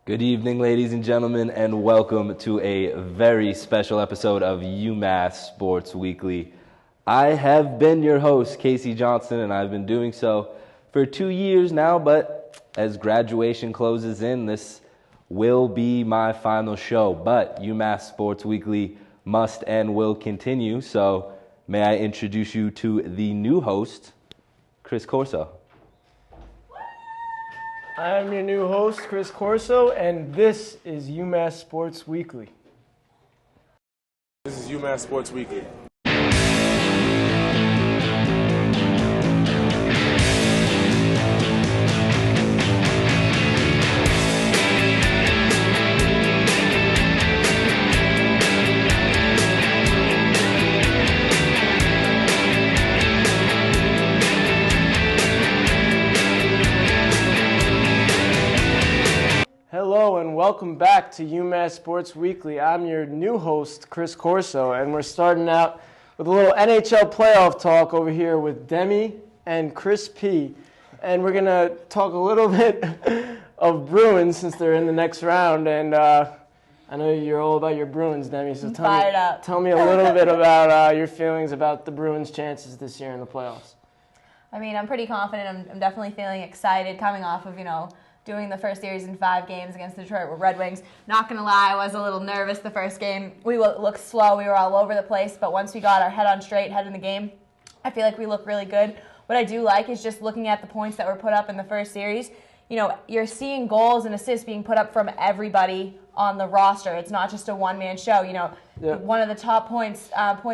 Good evening, ladies and gentlemen, and welcome to a very special episode of UMass Sports Weekly. I have been your host, Casey Johnson, and I've been doing so for 2 years now, but as graduation closes in, this will be my final show. But UMass Sports Weekly must and will continue, so may I introduce you to the new host, Chris Corso. I'm your new host, Chris Corso, and this is UMass Sports Weekly. This is UMass Sports Weekly. Hello and welcome back to UMass Sports Weekly. I'm your new host, Chris Corso, and we're starting out with a little NHL playoff talk over here with Demi and Chris P. And we're going to talk a little bit of Bruins since they're in the next round. And I know you're all about your Bruins, Demi, so tell me a little bit about your feelings about the Bruins' chances this year in the playoffs. I mean, I'm pretty confident. I'm definitely feeling excited coming off of, doing the first series in 5 games against the Detroit Red Wings. Not going to lie, I was a little nervous the first game. We looked slow. We were all over the place. But once we got our head on straight, head in the game, I feel like we look really good. What I do like is just looking at the points that were put up in the first series. You're seeing goals and assists being put up from everybody on the roster. It's not just a one-man show. One of the top point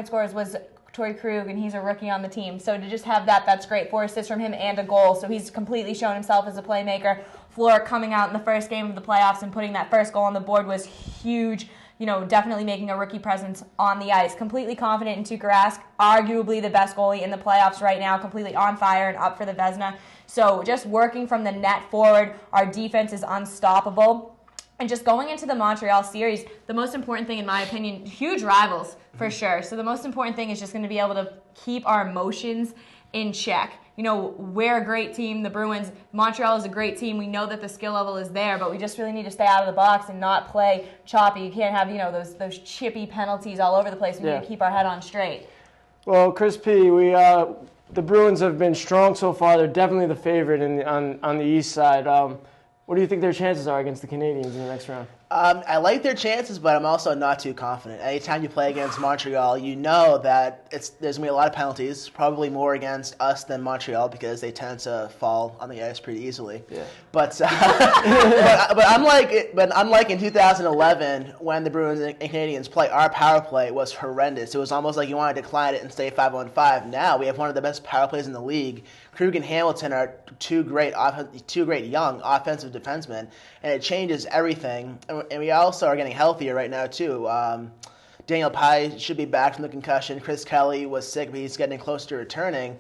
scorers was Torrey Krug, and he's a rookie on the team. So to just have that's great. 4 assists from him and a goal. So he's completely shown himself as a playmaker. Fleur coming out in the first game of the playoffs and putting that first goal on the board was huge. Definitely making a rookie presence on the ice. Completely confident in Tuukka Rask, arguably the best goalie in the playoffs right now, completely on fire and up for the Vezina. So just working from the net forward, our defense is unstoppable. And just going into the Montreal series, the most important thing, in my opinion, huge rivals for sure. So the most important thing is just going to be able to keep our emotions in check. We're a great team, the Bruins. Montreal is a great team. We know that the skill level is there, but we just really need to stay out of the box and not play choppy. You can't have, those chippy penalties all over the place. We need to keep our head on straight. Well, Chris P., the Bruins have been strong so far. They're definitely the favorite on the east side. What do you think their chances are against the Canadiens in the next round? I like their chances, but I'm also not too confident. Anytime you play against Montreal, you know that there's going to be a lot of penalties, probably more against us than Montreal because they tend to fall on the ice pretty easily. Yeah. But unlike in 2011 when the Bruins and Canadiens play, our power play was horrendous. It was almost like you wanted to decline it and stay 5-on-5. Now we have one of the best power plays in the league. Krug and Hamilton are two great young offensive defensemen, and it changes everything. And we also are getting healthier right now, too. Daniel Pye should be back from the concussion. Chris Kelly was sick, but he's getting close to returning.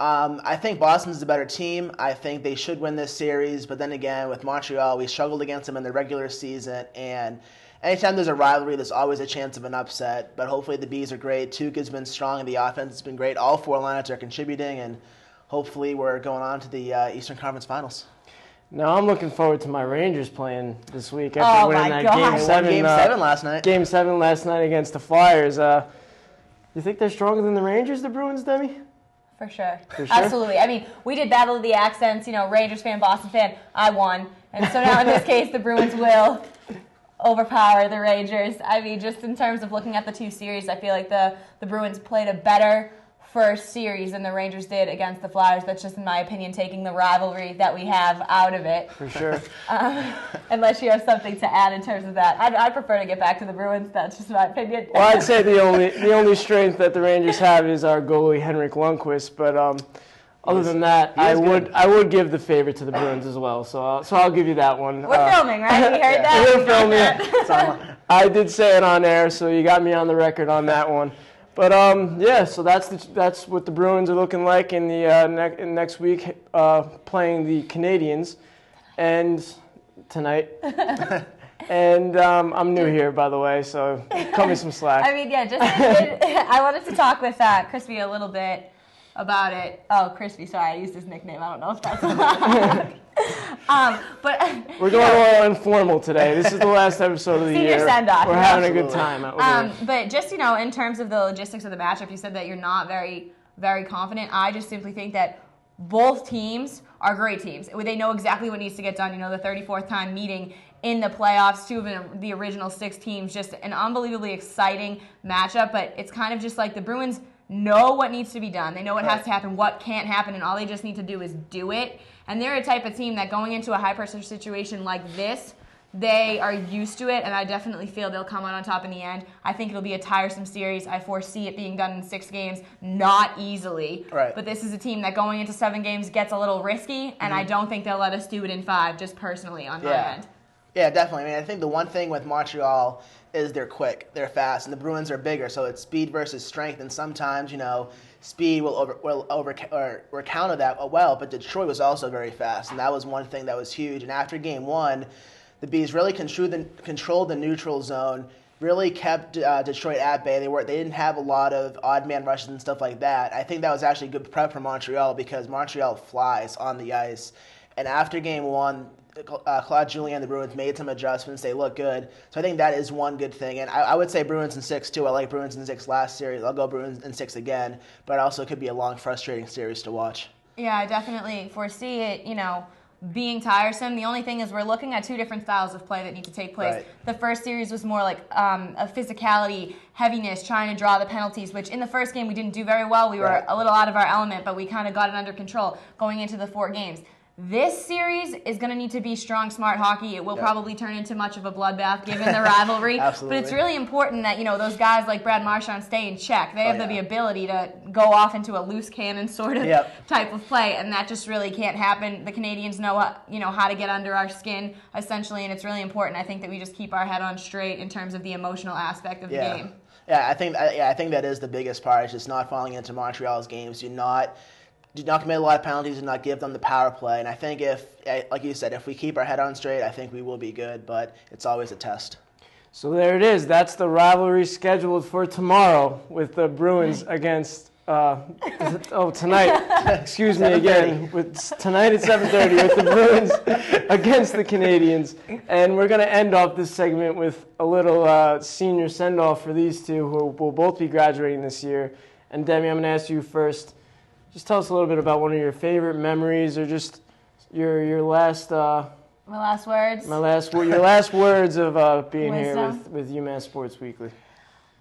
I think Boston's the better team. I think they should win this series. But then again, with Montreal, we struggled against them in the regular season. And anytime there's a rivalry, there's always a chance of an upset. But hopefully the Bees are great. Tuukka's been strong, and the offense has been great. All 4 lineups are contributing, and hopefully we're going on to the Eastern Conference Finals. Now I'm looking forward to my Rangers playing this week after winning that Game 7 last night. Game 7 last night against the Flyers. You think they're stronger than the Rangers, the Bruins, Demi? For sure. Absolutely. I mean, we did Battle of the Accents, Rangers fan, Boston fan. I won. And so now in this case, the Bruins will overpower the Rangers. I mean, just in terms of looking at the 2 series, I feel like the Bruins played a better first series than the Rangers did against the Flyers. That's just, in my opinion, taking the rivalry that we have out of it. For sure. Unless you have something to add in terms of that. I'd prefer to get back to the Bruins. That's just my opinion. Well, I'd say the only strength that the Rangers have is our goalie, Henrik Lundqvist. But other than that, I would give the favorite to the Bruins as well. So I'll give you that one. We're filming, right? We heard that? We're filming. I did say it on air, so you got me on the record on that one. But so that's what the Bruins are looking like in the next week, playing the Canadiens, and tonight. And I'm new here, by the way, so cut me some slack. I mean, I wanted to talk with Crispy a little bit about it. Oh, Crispy, sorry, I used his nickname. I don't know if that's allowed. But We're going a little informal today. This is the last episode of the Senior year. send-off. We're having a good time out here. But just, in terms of the logistics of the matchup, you said that you're not very, very confident. I just simply think that both teams are great teams. They know exactly what needs to get done. The 34th time meeting in the playoffs, two of the original 6 teams, just an unbelievably exciting matchup. But it's kind of just like the Bruins know what needs to be done. They know what has to happen, what can't happen, and all they just need to do is do it. And they're a type of team that going into a high-pressure situation like this, they are used to it, and I definitely feel they'll come out on top in the end. I think it'll be a tiresome series. I foresee it being done in 6 games, not easily. Right. But this is a team that going into 7 games gets a little risky, and I don't think they'll let us do it in 5, just personally on my end. Yeah, definitely. I think the one thing with Montreal is they're quick, they're fast, and the Bruins are bigger, so it's speed versus strength, and sometimes, speed will counter that well, but Detroit was also very fast, and that was one thing that was huge. And after Game 1, the Bees really controlled the neutral zone, really kept Detroit at bay. They didn't have a lot of odd man rushes and stuff like that. I think that was actually good prep for Montreal because Montreal flies on the ice. And after Game 1, Claude Julien and the Bruins made some adjustments. They look good. So I think that is one good thing. And I would say Bruins in 6, too. I like Bruins in 6 last series. I'll go Bruins in 6 again. But it also could be a long, frustrating series to watch. Yeah, I definitely foresee it, being tiresome. The only thing is we're looking at 2 different styles of play that need to take place. Right. The first series was more like a physicality, heaviness, trying to draw the penalties, which in the first game we didn't do very well. We were a little out of our element, but we kind of got it under control going into the 4 games. This series is going to need to be strong, smart hockey. It will probably turn into much of a bloodbath given the rivalry. Absolutely. But it's really important that, those guys like Brad Marchand stay in check. They have the ability to go off into a loose cannon sort of type of play, and that just really can't happen. The Canadians know how to get under our skin, essentially, and it's really important, I think, that we just keep our head on straight in terms of the emotional aspect of the game. Yeah, I think that is the biggest part, is just not falling into Montreal's games. Do not commit a lot of penalties and not give them the power play. And I think like you said, if we keep our head on straight, I think we will be good, but it's always a test. So there it is. That's the rivalry scheduled for tomorrow with the Bruins against, tonight. Excuse me again. Tonight at 7:30 with the Bruins against the Canadians. And we're going to end off this segment with a little senior send-off for these two who will both be graduating this year. And Demi, I'm going to ask you first. Just tell us a little bit about one of your favorite memories, or just your last. My last words. Your last words of being Wisdom. here with UMass Sports Weekly.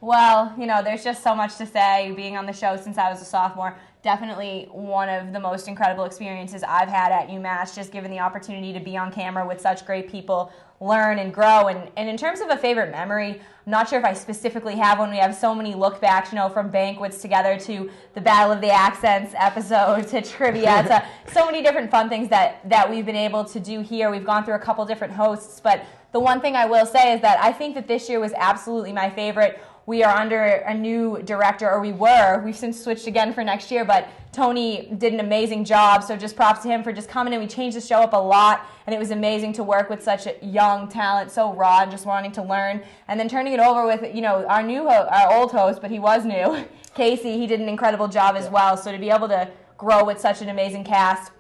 Well, there's just so much to say. Being on the show since I was a sophomore, definitely one of the most incredible experiences I've had at UMass, just given the opportunity to be on camera with such great people, learn and grow. And in terms of a favorite memory, I'm not sure if I specifically have one. We have so many look backs, from banquets together to the Battle of the Accents episode to trivia to so many different fun things that we've been able to do here. We've gone through a couple different hosts, but the one thing I will say is that I think that this year was absolutely my favorite. We are under a new director, or we were. We've since switched again for next year, but Tony did an amazing job, so just props to him for just coming in. We changed the show up a lot, and it was amazing to work with such a young talent, so raw and just wanting to learn. And then turning it over with, our old host, but he was new, Casey. He did an incredible job as well, so to be able to grow with such an amazing cast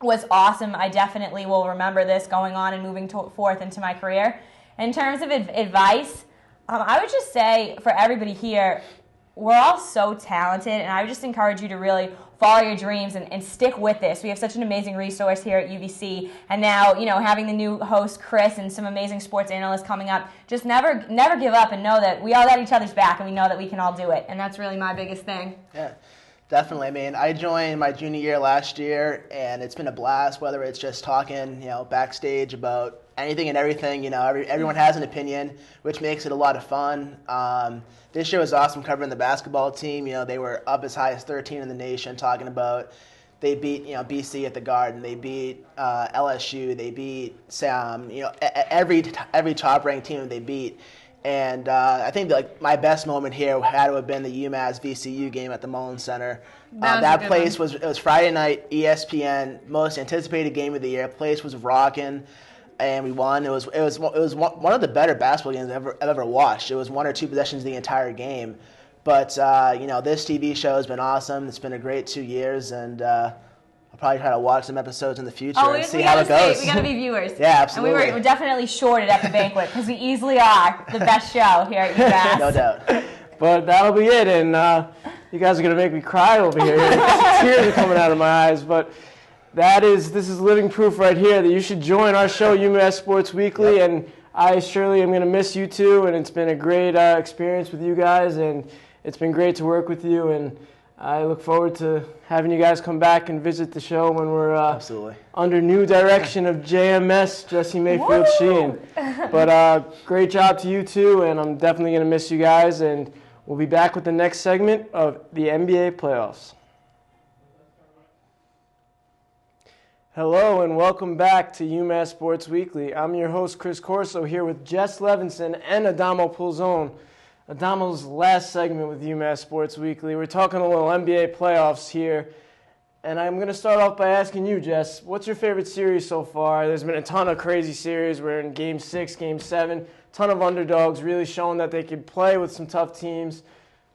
was awesome. I definitely will remember this going on and moving forth into my career. In terms of advice, I would just say for everybody here, we're all so talented, and I would just encourage you to really follow your dreams and stick with this. We have such an amazing resource here at UBC, and now, having the new host, Chris, and some amazing sports analysts coming up, just never give up and know that we all got each other's back, and we know that we can all do it, and that's really my biggest thing. Yeah. Definitely. I mean, I joined my junior year last year, and it's been a blast, whether it's just talking, backstage about anything and everything. Everyone has an opinion, which makes it a lot of fun. This year was awesome covering the basketball team. They were up as high as 13 in the nation, talking about they beat, BC at the Garden. They beat LSU. They beat every top-ranked team they beat. And I think my best moment here had to have been the UMass VCU game at the Mullins Center. That place was Friday night, ESPN, most anticipated game of the year. The place was rocking, and we won. It was one of the better basketball games I've ever watched. It was 1 or 2 possessions the entire game. But this TV show has been awesome. It's been a great 2 years, and I'll probably try to watch some episodes in the future Oh, and we see how it gotta goes. we gotta be viewers. Yeah, absolutely. And we're definitely shorted at the banquet because we easily are the best show here at UMass. No doubt. But that'll be it, and you guys are going to make me cry over here. Tears are coming out of my eyes, but this is living proof right here that you should join our show, UMass Sports Weekly, and I surely am going to miss you too, and it's been a great experience with you guys, and it's been great to work with you, and I look forward to having you guys come back and visit the show when we're Absolutely. under new direction of JMS, Jesse Mayfield Sheehan. But great job to you too, and I'm definitely going to miss you guys, and we'll be back with the next segment of the NBA playoffs. Hello and welcome back to UMass Sports Weekly. I'm your host, Chris Corso, here with Jess Levinson and Adamo Pulzone. Adamo's last segment with UMass Sports Weekly. We're talking a little NBA playoffs here. And I'm going to start off by asking you, Jess, what's your favorite series so far? There's been a ton of crazy series. We're in Game 6, Game 7. Ton of underdogs really showing that they can play with some tough teams.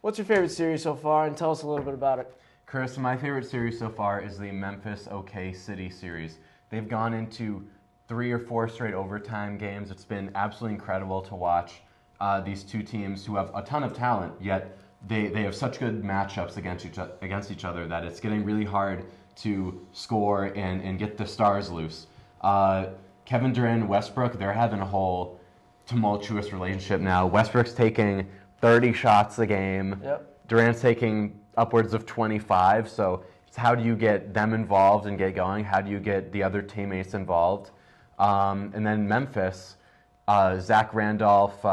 What's your favorite series so far? And tell us a little bit about it. Chris, my favorite series so far is the Memphis OK City series. They've gone into 3 or 4 straight overtime games. It's been absolutely incredible to watch these two teams who have a ton of talent, yet they have such good matchups against each other that it's getting really hard to score and get the stars loose. Kevin Durant and Westbrook, they're having a whole tumultuous relationship now. Westbrook's taking 30 shots a game. Yep. Durant's taking upwards of 25. So it's how do you get them involved and get going? How do you get the other teammates involved? And then Memphis, Zach Randolph,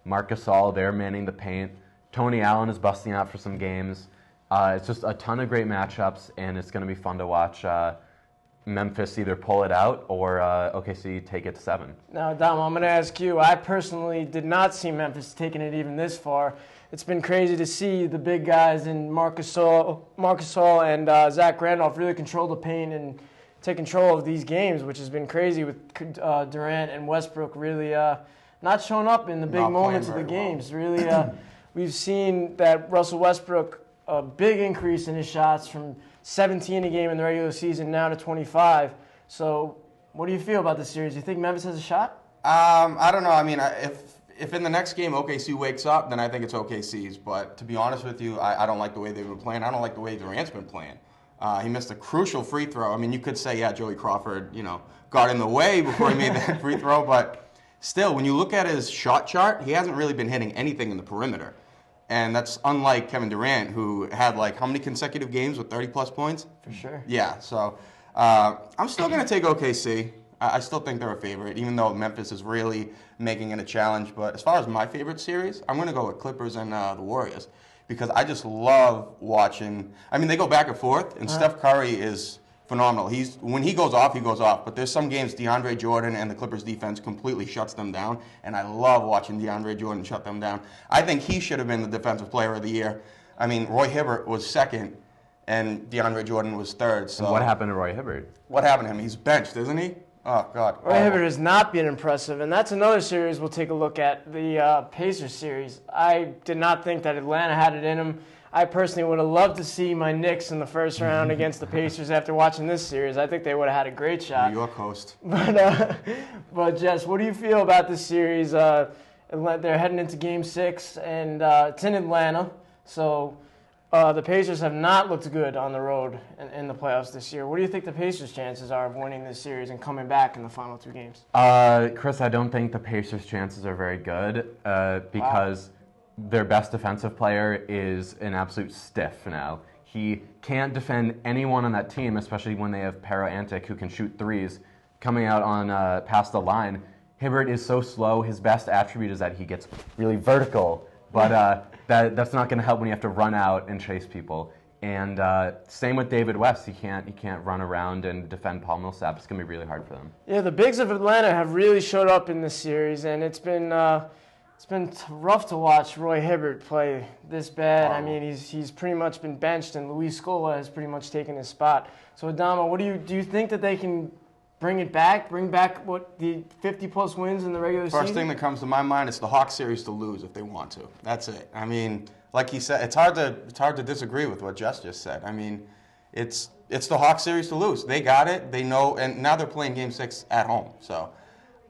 Marc Gasol, they're manning the paint. Tony Allen is busting out for some games. It's just a ton of great matchups, and it's going to be fun to watch Memphis either pull it out or OKC take it to 7. Now, Dom, I'm going to ask you. I personally did not see Memphis taking it even this far. It's been crazy to see the big guys in Marc Gasol and Zach Randolph really control the paint and take control of these games, which has been crazy with Durant and Westbrook really not showing up in the big moments of the games. Really, we've seen that Russell Westbrook, a big increase in his shots from 17 a game in the regular season now to 25. So what do you feel about this series? Do you think Memphis has a shot? I don't know. I mean, if in the next game OKC wakes up, then I think it's OKC's. But to be honest with you, I don't like the way they've been playing. I don't like the way Durant's been playing. He missed a crucial free throw. I mean, you could say, yeah, Joey Crawford, got in the way before he made that free throw. But still, when you look at his shot chart, he hasn't really been hitting anything in the perimeter. And that's unlike Kevin Durant, who had, how many consecutive games with 30-plus points? For sure. Yeah, so I'm still going to take OKC. I still think they're a favorite, even though Memphis is really making it a challenge. But as far as my favorite series, I'm going to go with Clippers and the Warriors because I just love watching. I mean, they go back and forth, and Steph Curry is phenomenal. When he goes off, he goes off. But there's some games DeAndre Jordan and the Clippers defense completely shuts them down, and I love watching DeAndre Jordan shut them down. I think he should have been the Defensive Player of the Year. I mean, Roy Hibbert was second, and DeAndre Jordan was third. So And what happened to Roy Hibbert? What happened to him? He's benched, isn't he? Oh, God. Roy Hibbert has not been impressive, and that's another series we'll take a look at, the Pacers series. I did not think that Atlanta had it in them. I personally would have loved to see my Knicks in the first round against the Pacers after watching this series. I think they would have had a great shot. New York host. But Jess, what do you feel about this series? They're heading into Game 6, and it's in Atlanta. So the Pacers have not looked good on the road in the playoffs this year. What do you think the Pacers' chances are of winning this series and coming back in the final 2 games? Chris, I don't think the Pacers' chances are very good because their best defensive player is an absolute stiff now. He can't defend anyone on that team, especially when they have Pero Antic, who can shoot threes, coming out on past the line. Hibbert is so slow. His best attribute is that he gets really vertical, but that's not going to help when you have to run out and chase people. And same with David West. He can't run around and defend Paul Millsap. It's going to be really hard for them. Yeah, the bigs of Atlanta have really showed up in this series, and it's been rough to watch Roy Hibbert play this bad. I mean, he's pretty much been benched, and Luis Scola has pretty much taken his spot. So, Adamo, do you think that they can bring back the 50-plus wins in the regular season? First thing that comes to my mind is the Hawks series to lose if they want to. That's it. I mean, like he said, it's hard to disagree with what Jess just said. I mean, it's it's the Hawks series to lose. They got it. They know, and now they're playing Game 6 at home. So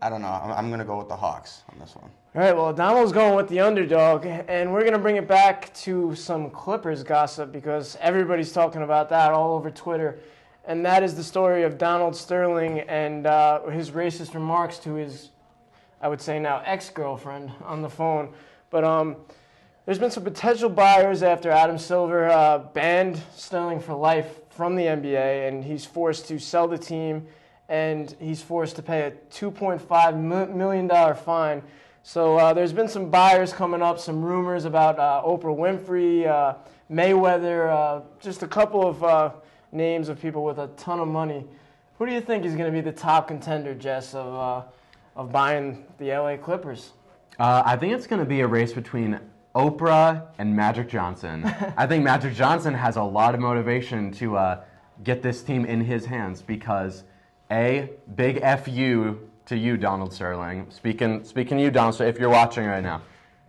I don't know. I'm going to go with the Hawks on this one. All right, well, Damo's going with the underdog, and we're going to bring it back to some Clippers gossip because everybody's talking about that all over Twitter, and that is the story of Donald Sterling and his racist remarks to his, I would say now, ex-girlfriend on the phone. But there's been some potential buyers after Adam Silver banned Sterling for life from the NBA, and he's forced to sell the team, and he's forced to pay a $2.5 million fine. So there's been some buyers coming up, some rumors about Oprah Winfrey, Mayweather, just a couple of names of people with a ton of money. Who do you think is going to be the top contender, Jess, of buying the LA Clippers? I think it's going to be a race between Oprah and Magic Johnson. I think Magic Johnson has a lot of motivation to get this team in his hands because, A, big F you to you, Donald Sterling. Speaking to you, Donald Sterling, if you're watching right now,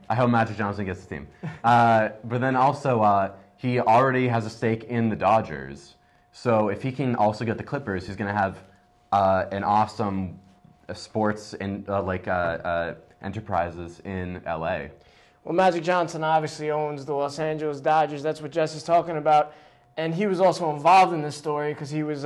I hope Magic Johnson gets the team. But then also, he already has a stake in the Dodgers. So if he can also get the Clippers, he's going to have an awesome sports and enterprises in LA. Well, Magic Johnson obviously owns the Los Angeles Dodgers. That's what Jess is talking about. And he was also involved in this story because he was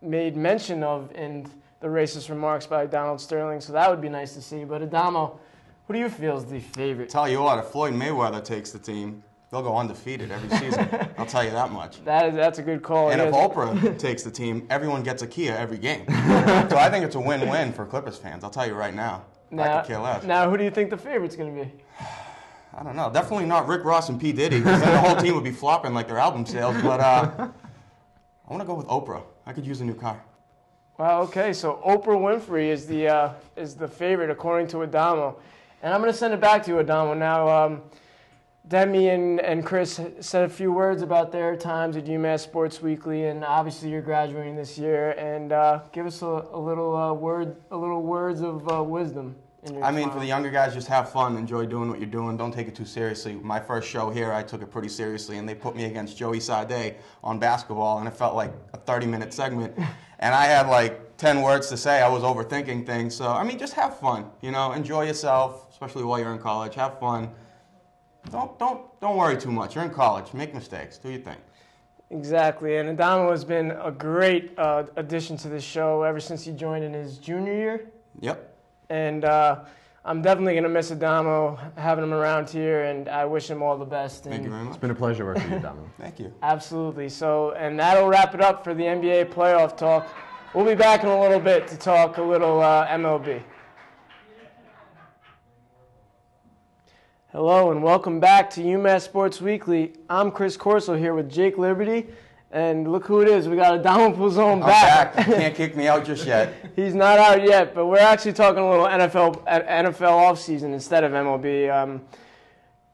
made mention of in the racist remarks by Donald Sterling. So that would be nice to see. But Adamo, who do you feel is the favorite? Tell you what, if Floyd Mayweather takes the team, they'll go undefeated every season. I'll tell you that much. That's a good call. And if Oprah takes the team, everyone gets a Kia every game. So I think it's a win-win for Clippers fans. I'll tell you right now. I could care less. Now, who do you think the favorite's going to be? I don't know. Definitely not Rick Ross and P. Diddy, because then the whole team would be flopping like their album sales. But I want to go with Oprah. I could use a new car. Well, okay. So Oprah Winfrey is the favorite according to Adamo, and I'm going to send it back to you, Adamo. Now, Demi and Chris said a few words about their times at UMass Sports Weekly, and obviously you're graduating this year. And give us a little words of wisdom. I mean, for the younger guys, just have fun, enjoy doing what you're doing. Don't take it too seriously. My first show here, I took it pretty seriously, and they put me against Joey Sade on basketball, and it felt like a 30-minute segment. And I had like 10 words to say. I was overthinking things. So, I mean, just have fun. You know, enjoy yourself, especially while you're in college. Have fun. Don't worry too much. You're in college. Make mistakes. Do your thing. Exactly. And Adamo has been a great addition to the show ever since he joined in his junior year. Yep. And I'm definitely going to miss Adamo, having him around here, and I wish him all the best. Thank you very much. It's been a pleasure working with you, Adamo. Thank you. Absolutely. So, and that'll wrap it up for the NBA playoff talk. We'll be back in a little bit to talk a little MLB. Hello and welcome back to UMass Sports Weekly. I'm Chris Corso here with Jake Liberty, and look who it is. We got Adamo Puzon back. I'm back. You can't kick me out just yet. He's not out yet, but we're actually talking a little NFL offseason instead of MLB.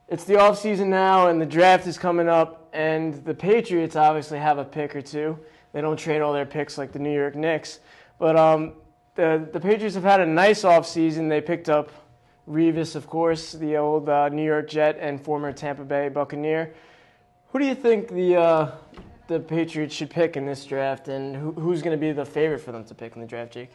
It's the offseason now, and the draft is coming up, and the Patriots obviously have a pick or two. They don't trade all their picks like the New York Knicks. But the Patriots have had a nice offseason. They picked up Revis, of course, the old New York Jet and former Tampa Bay Buccaneer. Who do you think the Patriots should pick in this draft, and who's going to be the favorite for them to pick in the draft, Jake?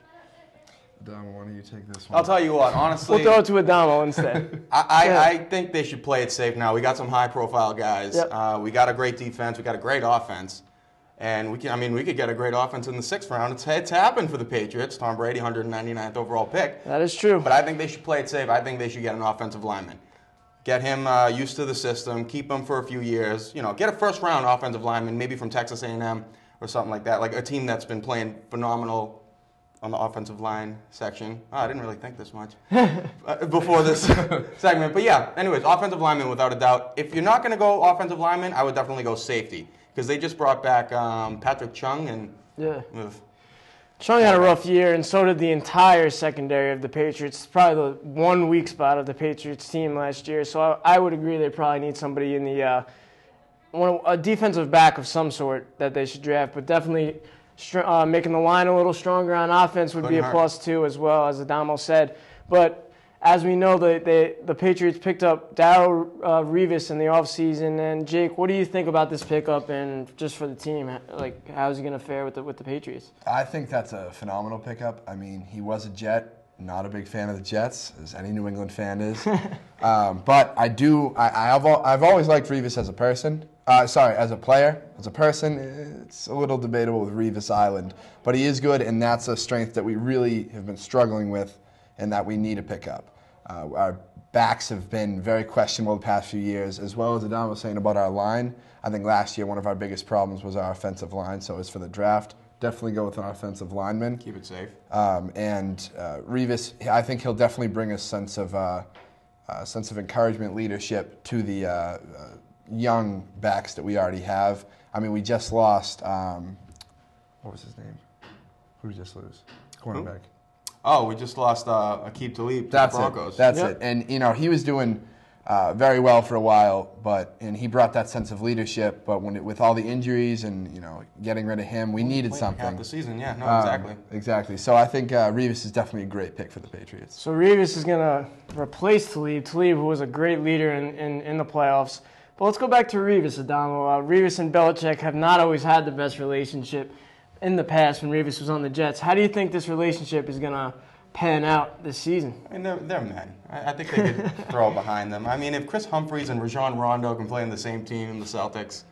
Adamo, why don't you take this one? I'll tell you what, honestly. We'll throw it to Adamo instead. I think they should play it safe now. We got some high-profile guys. Yep. We got a great defense. We got a great offense. And we could get a great offense in the 6th round. It's happened for the Patriots. Tom Brady, 199th overall pick. That is true. But I think they should play it safe. I think they should get an offensive lineman. Get him used to the system. Keep him for a few years. You know, get a first-round offensive lineman, maybe from Texas A&M or something like that. Like a team that's been playing phenomenal on the offensive line section. Oh, I didn't really think this much before this segment. But yeah, anyways, offensive lineman without a doubt. If you're not going to go offensive lineman, I would definitely go safety. Because they just brought back Patrick Chung and Chung had a rough year, and so did the entire secondary of the Patriots. Probably the one weak spot of the Patriots team last year. So I would agree they probably need somebody in the a defensive back of some sort that they should draft. But definitely making the line a little stronger on offense would be a plus too, as well as Adamo said. But as we know, the Patriots picked up Darrelle Revis in the offseason. And Jake, what do you think about this pickup and just for the team? Like, how's he going to fare with the Patriots? I think that's a phenomenal pickup. I mean, he was a Jet. Not a big fan of the Jets, as any New England fan is. But I've always liked Revis as a person. As a player. As a person, it's a little debatable with Revis Island. But he is good, and that's a strength that we really have been struggling with and that we need to pick up. Our backs have been very questionable the past few years, as well as Adam was saying about our line. I think last year one of our biggest problems was our offensive line, so as for the draft, definitely go with an offensive lineman. Keep it safe. Revis, I think he'll definitely bring a sense of encouragement, leadership to the young backs that we already have. I mean, we just lost, what was his name? Who did we just lose? Cornerback. Oh, we just lost Aqib Talib to the Broncos. That's it. And, he was doing very well for a while, and he brought that sense of leadership. But with all the injuries and, getting rid of him, we needed something. Half the season, yeah. No, exactly. Exactly. So I think Revis is definitely a great pick for the Patriots. So Revis is going to replace Talib, who was a great leader in the playoffs. But let's go back to Revis, Adamo. Revis and Belichick have not always had the best relationship in the past when Revis was on the Jets. How do you think this relationship is going to pan out this season? I mean, they're men. I think they could throw it behind them. I mean, if Chris Humphries and Rajon Rondo can play in the same team in the Celtics,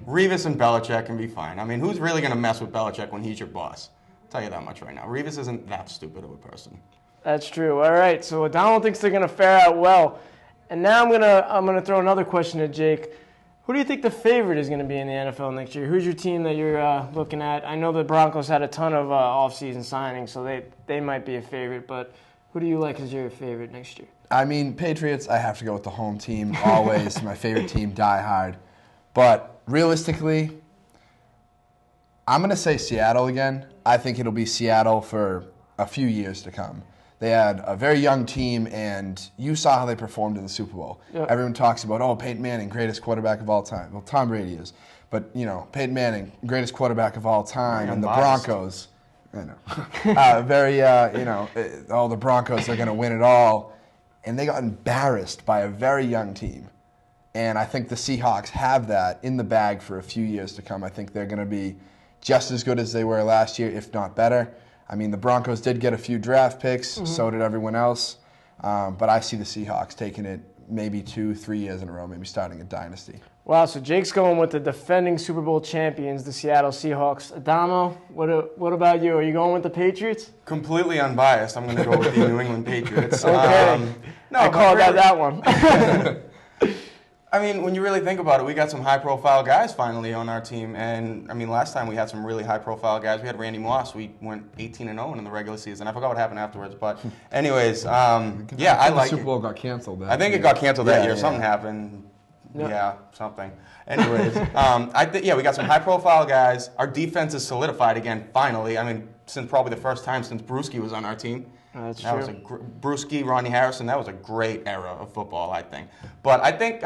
Revis and Belichick can be fine. I mean, who's really going to mess with Belichick when he's your boss? I'll tell you that much right now. Revis isn't that stupid of a person. That's true. All right, so Donald thinks they're going to fare out well. And now I'm gonna throw another question at Jake. Who do you think the favorite is going to be in the NFL next year? Who's your team that you're looking at? I know the Broncos had a ton of off-season signings, so they might be a favorite. But who do you like as your favorite next year? I mean, Patriots, I have to go with the home team always. My favorite team, die hard. But realistically, I'm going to say Seattle again. I think it'll be Seattle for a few years to come. They had a very young team, and you saw how they performed in the Super Bowl. Yep. Everyone talks about, Peyton Manning, greatest quarterback of all time. Well, Tom Brady is. But, Peyton Manning, greatest quarterback of all time. And the Broncos, the Broncos are going to win it all. And they got embarrassed by a very young team. And I think the Seahawks have that in the bag for a few years to come. I think they're going to be just as good as they were last year, if not better. I mean, the Broncos did get a few draft picks, so did everyone else. But I see the Seahawks taking it maybe 2-3 years in a row, maybe starting a dynasty. Wow, so Jake's going with the defending Super Bowl champions, the Seattle Seahawks. Adamo, what about you? Are you going with the Patriots? Completely unbiased. I'm going to go with the New England Patriots. Okay. I called that one. I mean, when you really think about it, we got some high-profile guys finally on our team. And, I mean, last time we had some really high-profile guys. We had Randy Moss. We went 18-0 in the regular season. I forgot what happened afterwards. But, anyways, I like the Super Bowl got canceled. I think it got canceled that year. Something happened. Yep. Yeah, something. Anyways, we got some high-profile guys. Our defense is solidified again, finally. I mean, since probably the first time since Brewski was on our team. That's true. Brewski, Ronnie Harrison, that was a great era of football, I think. But I think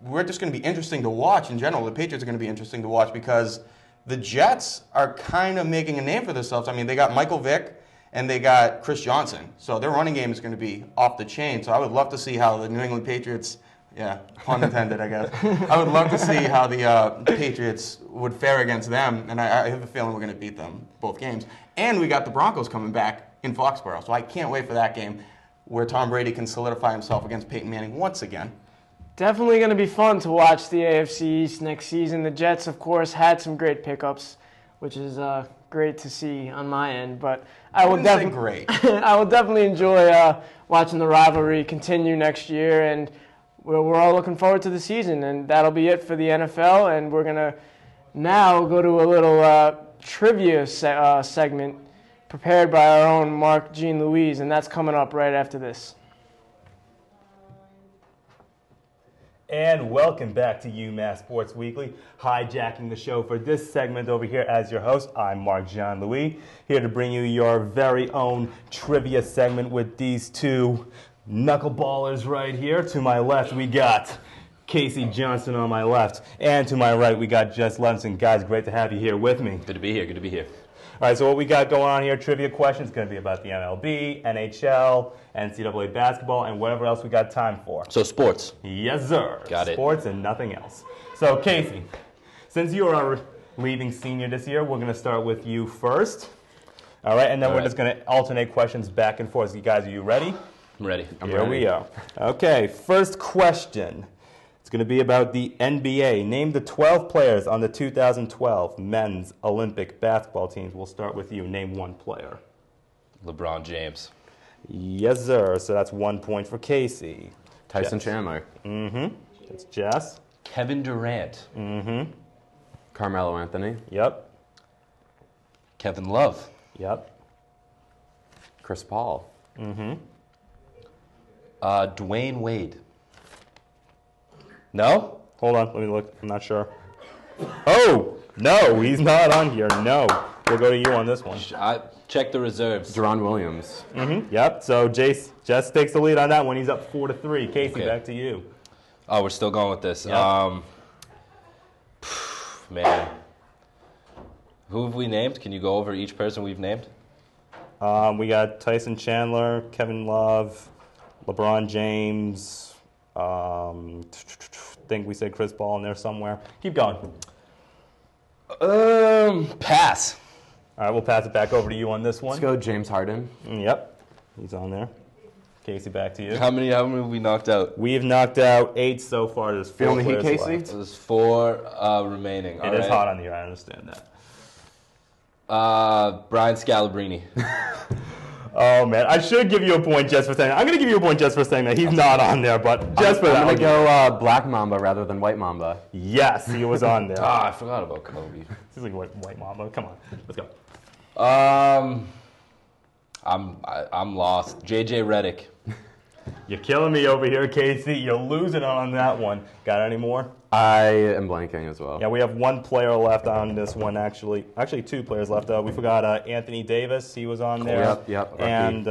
we're just going to be interesting to watch in general. The Patriots are going to be interesting to watch because the Jets are kind of making a name for themselves. I mean, they got Michael Vick and they got Chris Johnson. So their running game is going to be off the chain. So I would love to see how the New England Patriots, pun intended, I guess. I would love to see how the Patriots would fare against them. And I have a feeling we're going to beat them both games. And we got the Broncos coming back in Foxborough. So I can't wait for that game where Tom Brady can solidify himself against Peyton Manning once again. Definitely going to be fun to watch the AFC East next season. The Jets, of course, had some great pickups, which is great to see on my end. But I will definitely enjoy watching the rivalry continue next year. And we're all looking forward to the season. And that'll be it for the NFL. And we're going to now go to a little trivia segment prepared by our own Mark Jean Louise, and that's coming up right after this. And welcome back to UMass Sports Weekly, hijacking the show for this segment over here as your host. I'm Mark Jean Louis, here to bring you your very own trivia segment with these two knuckleballers right here. To my left, we got Casey Johnson on my left, and to my right, we got Jess Levinson. Guys, great to have you here with me. Good to be here. All right, so what we got going on here, trivia questions, going to be about the MLB, NHL, NCAA basketball, and whatever else we got time for. So sports. Yes, sir. Got it. Sports and nothing else. So, Casey, since you are our leading senior this year, we're going to start with you first. All right, and then we're just going to alternate questions back and forth. So you guys, are you ready? I'm ready. Here we are. Okay, first question. It's going to be about the NBA. Name the 12 players on the 2012 men's Olympic basketball teams. We'll start with you. Name one player. LeBron James. Yes, sir. So that's 1 point for Casey. Tyson Jess. Chandler. Mm-hmm. That's Jess. Kevin Durant. Mm-hmm. Carmelo Anthony. Yep. Kevin Love. Yep. Chris Paul. Mm-hmm. Dwayne Wade. No? Hold on. Let me look. I'm not sure. Oh, no. He's not on here. No. We'll go to you on this one. I check the reserves. Deron Williams. Mm-hmm. Yep. So Jess takes the lead on that one. He's up 4-3. Casey, Okay. back to you. Oh, we're still going with this. Yep. Man. Who have we named? Can you go over each person we've named? We got Tyson Chandler, Kevin Love, LeBron James. Think we said Chris Paul in there somewhere. Keep going. Pass. All right, we'll pass it back over to you on this one. Let's go James Harden. Yep, he's on there. Casey, back to you. How many have we knocked out? We have knocked out 8 so far. There's 4 Feeling the heat, players Casey? left. There's 4 remaining. It is hot on here. I understand that. Brian Scalabrine. Oh, man. I should give you a point just for saying that. I'm going to give you a point just for saying that. He's not on there, but just for that. I'm going to go Black Mamba rather than White Mamba. Yes, he was on there. I forgot about Kobe. He's like white mamba. Come on. Let's go. I'm lost. JJ Redick. You're killing me over here, Casey. You're losing on that one. Got any more? I am blanking as well. Yeah, we have 1 player left on this one, actually. Actually, 2 players left. We forgot Anthony Davis. He was on there. Yep. And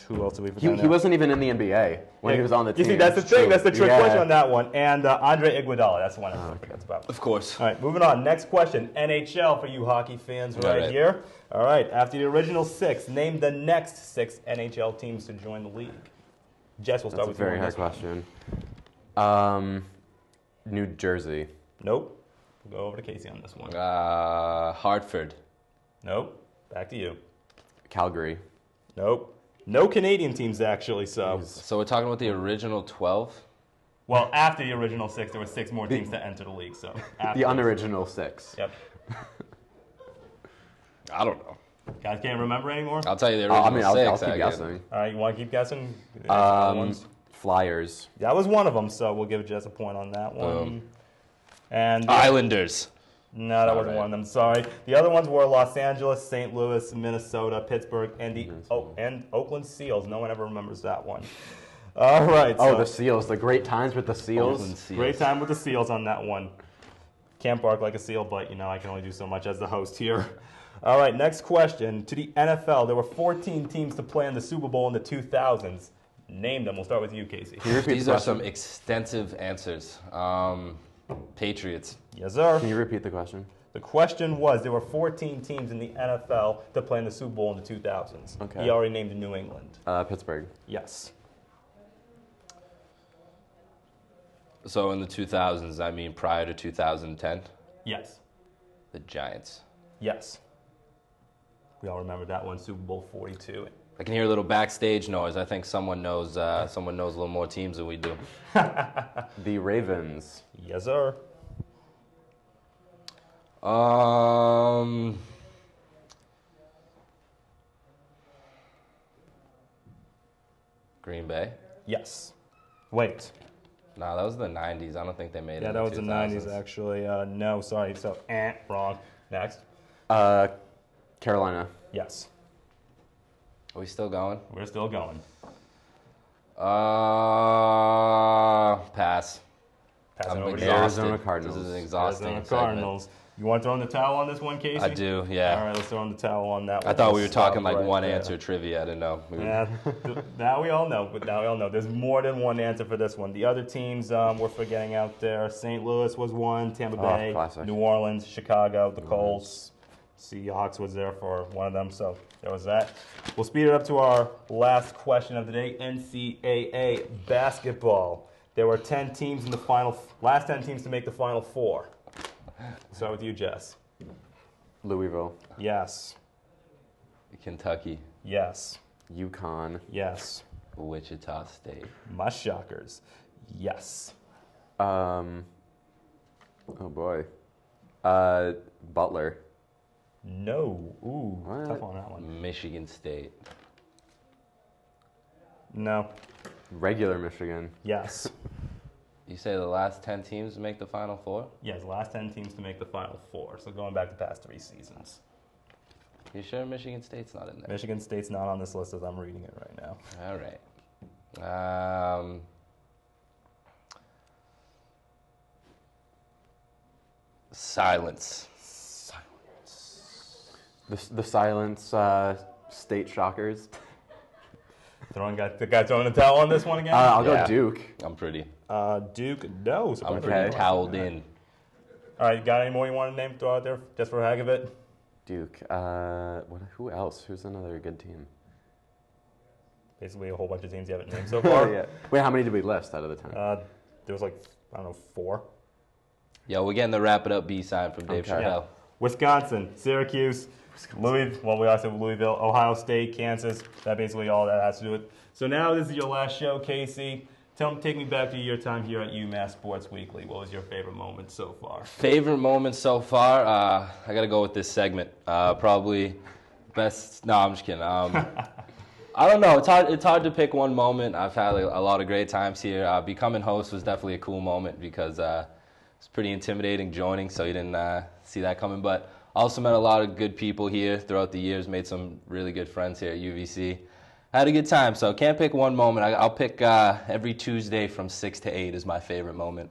who else did we forget? He wasn't even in the NBA when he was on the team. You see, that's the thing. That's the trick Yeah. question on that one. And Andre Iguodala. That's the one I forgot about. Of course. All right, moving on. Next question. NHL for you hockey fans right here. All right, after the original 6, name the next 6 NHL teams to join the league. Jess, we'll start That's with you. a very hard question. New Jersey. Nope. We'll go over to Casey on this one. Hartford. Nope. Back to you. Calgary. Nope. No Canadian teams, actually, so. So we're talking about the original 12? Well, after the original 6, there were 6 more teams to enter the league, so. The unoriginal 6. Yep. I don't know. Guys can't remember anymore? I'll tell you the original 6. I'll keep guessing. All right, you want to keep guessing? Other ones? Flyers. That was one of them, so we'll give Jess a point on that one. And Islanders. No, that wasn't one of them. Sorry. The other ones were Los Angeles, St. Louis, Minnesota, Pittsburgh, and and Oakland Seals. No one ever remembers that one. All right. Oh, the Seals. The great times with the Seals. Great time with the Seals on that one. Can't bark like a seal, but I can only do so much as the host here. All right, next question. To the NFL, there were 14 teams to play in the Super Bowl in the 2000s. Name them. We'll start with you, Casey. These are some extensive answers. Patriots. Yes, sir. Can you repeat the question? The question was, there were 14 teams in the NFL to play in the Super Bowl in the 2000s. Okay. He already named New England. Pittsburgh. Yes. So in the 2000s, I mean prior to 2010? Yes. The Giants. Yes. We all remember that one, Super Bowl 42. I can hear a little backstage noise. I think someone knows a little more teams than we do. The Ravens. Yes, sir. Green Bay? Yes. Wait. No, that was the 90s. I don't think they made it. Yeah, in that was the 2000s. 90s, actually. No, sorry. So, wrong. Next. Carolina. Yes. Are we still going? We're still going. Pass. Passing I'm over to exhausted. Arizona Cardinals. This is an exhausting Arizona segment. Cardinals. You want to throw in the towel on this one, Casey? I do, yeah. All right, let's throw in the towel on that one. I thought we were Stop talking like right one there. answer trivia. I didn't know. Yeah, now we all know. But now we all know. There's more than one answer for this one. The other teams we're forgetting out there. St. Louis was one. Tampa Bay, classic. New Orleans, Chicago, the Colts, Seahawks was there for one of them, so there was that. We'll speed it up to our last question of the day, NCAA basketball. There were 10 teams in the last 10 teams to make the Final Four. Start with you, Jess. Louisville, Yes. Kentucky, Yes. UConn, Yes. Wichita State. My Shockers. Yes. oh boy, Butler, No. Ooh, What? tough on that one. Michigan State. No. regular Michigan. Yes. You say the last 10 teams make the Final Four? Yes, the last 10 teams to make the Final Four. So going back the past 3 seasons. You sure Michigan State's not in there? Michigan State's not on this list as I'm reading it right now. All right. Silence. The Silence State Shockers. The guy throwing the towel on this one again? I'll Yeah. go Duke. I'm pretty Duke, no. I'm surprisingly. pretty toweled in. All right, got any more you want to name, throw out there just for the heck of it? Duke. Who else? Who's another good team? Basically a whole bunch of teams you haven't named so far. Yeah. Wait, how many did we list out of the 10? There was 4. Yo, we're getting the Wrap It Up B-side from Dave Okay. Chappelle. Wisconsin, Syracuse, we also have Louisville, Ohio State, Kansas. That basically all that has to do with. So now this is your last show, Casey. Take me back to your time here at UMass Sports Weekly. What was your favorite moment so far? Favorite moment so far? I got to go with this segment. Probably best. No, I'm just kidding. I don't know. It's hard to pick one moment. I've had a lot of great times here. Becoming host was definitely a cool moment because it's pretty intimidating joining, so you didn't see that coming. But I also met a lot of good people here throughout the years, made some really good friends here at UVC. Had a good time, so can't pick one moment. I'll pick every Tuesday from 6 to 8 is my favorite moment.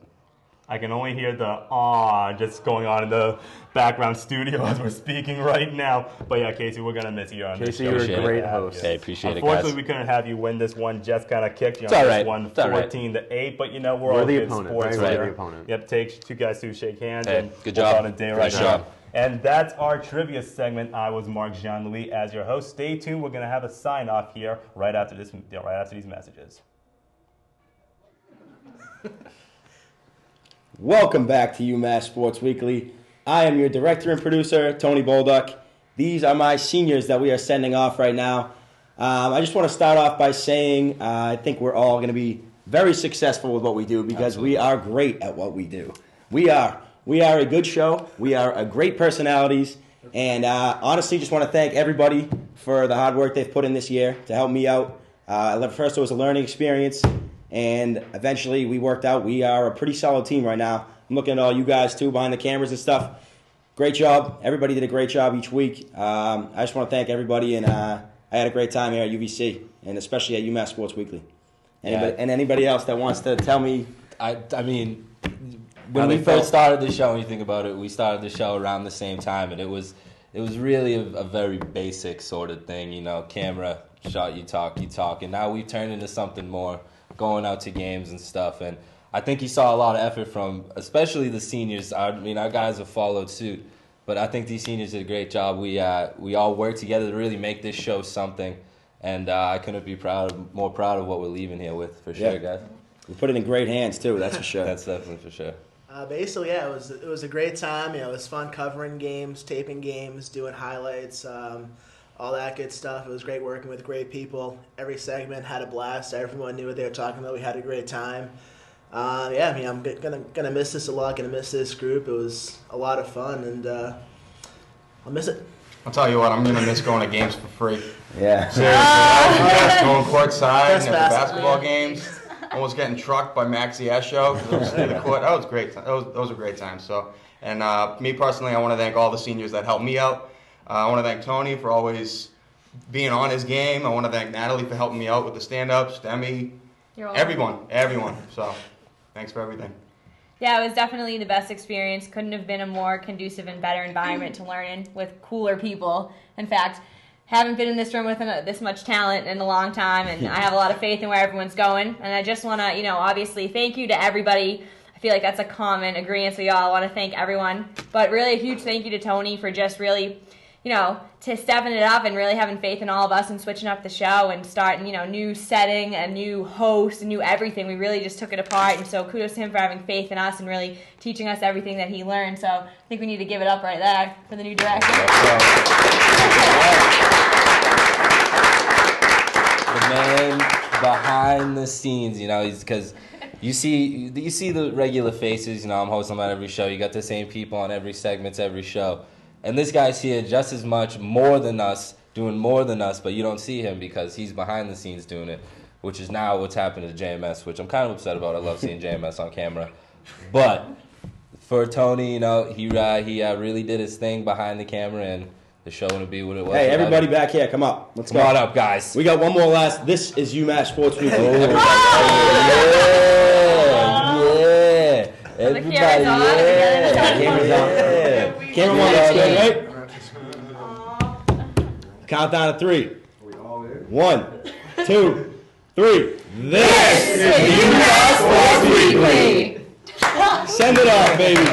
I can only hear the "ah" just going on in the background studio as we're speaking right now. But yeah, Casey, we're going to miss you on this Casey, show. you're a Appreciate great it. host. Hey, appreciate it, Unfortunately, guys. we couldn't have you win this one. Jess kind of kicked you on It's all this right. one, It's all right. 14 to 8. But we're We're all the good opponent. sports Very here. the opponent. Yep, takes 2 guys to shake hands. Hey, and good we'll job. call it a day right Great now. job. And that's our trivia segment. I was Mark Jean-Louis as your host. Stay tuned. We're going to have a sign-off here right after these messages. Welcome back to UMass Sports Weekly. I am your director and producer, Tony Bolduck. These are my seniors that we are sending off right now. I just want to start off by saying I think we're all going to be very successful with what we do because we are great at what we do. We are a good show. We are great personalities. And honestly, just want to thank everybody for the hard work they've put in this year to help me out. First, it was a learning experience. And eventually we worked out. We are a pretty solid team right now. I'm looking at all you guys, too, behind the cameras and stuff. Great job. Everybody did a great job each week. I just want to thank everybody, and I had a great time here at UVC, and especially at UMass Sports Weekly. And anybody else that wants to tell me. I mean, when we first started the show, when you think about it, we started the show around the same time, and it was really a very basic sort of thing, camera, shot, you talk, and now we've turned into something more, going out to games and stuff, and I think you saw a lot of effort from, especially the seniors. I mean, our guys have followed suit, but I think these seniors did a great job. We all worked together to really make this show something, and I couldn't be more proud of what we're leaving here with, for sure, guys. We put it in great hands, too, that's for sure. That's definitely for sure. Basically, yeah, it was a great time. It was fun covering games, taping games, doing highlights, all that good stuff. It was great working with great people. Every segment had a blast. Everyone knew what they were talking about. We had a great time. I'm gonna miss this a lot. Gonna miss this group. It was a lot of fun, and I'll miss it. I'll tell you what, I'm gonna miss going to games for free. Yeah. Seriously, going courtside and at the Trespassing, basketball man. games. Almost getting trucked by Maxie Esho. The court. That was great. Those were great times. So, and me personally, I want to thank all the seniors that helped me out. I want to thank Tony for always being on his game. I want to thank Natalie for helping me out with the stand-ups. Demi, You're welcome. everyone. So, thanks for everything. Yeah, it was definitely the best experience. Couldn't have been a more conducive and better environment to learn in with cooler people. In fact, haven't been in this room with this much talent in a long time, and I have a lot of faith in where everyone's going. And I just want to, obviously thank you to everybody. I feel like that's a common agreement, so y'all want to thank everyone. But really a huge thank you to Tony for just really to stepping it up and really having faith in all of us and switching up the show and starting, new setting, a new host, a new everything. We really just took it apart, and so kudos to him for having faith in us and really teaching us everything that he learned. So I think we need to give it up right there for the new director. The man behind the scenes, he's because you see the regular faces. I'm hosting on every show. You got the same people on every segment, every show. And this guy's here just as much, more than us, doing more than us, but you don't see him because he's behind the scenes doing it, which is now what's happened to JMS, which I'm kind of upset about. I love seeing JMS on camera. But for Tony, he really did his thing behind the camera, and the show wouldn't be what it was. Hey, everybody back here, come up. Let's go. Come on up, guys. We got one more last. This is UMass Sports Weekly. Yeah. Everybody, camera's on. Camera's on. Camera one looks good, right? Countdown to 3. 1, 2, 3. This is UMass Sports Weekly. Send it off, baby.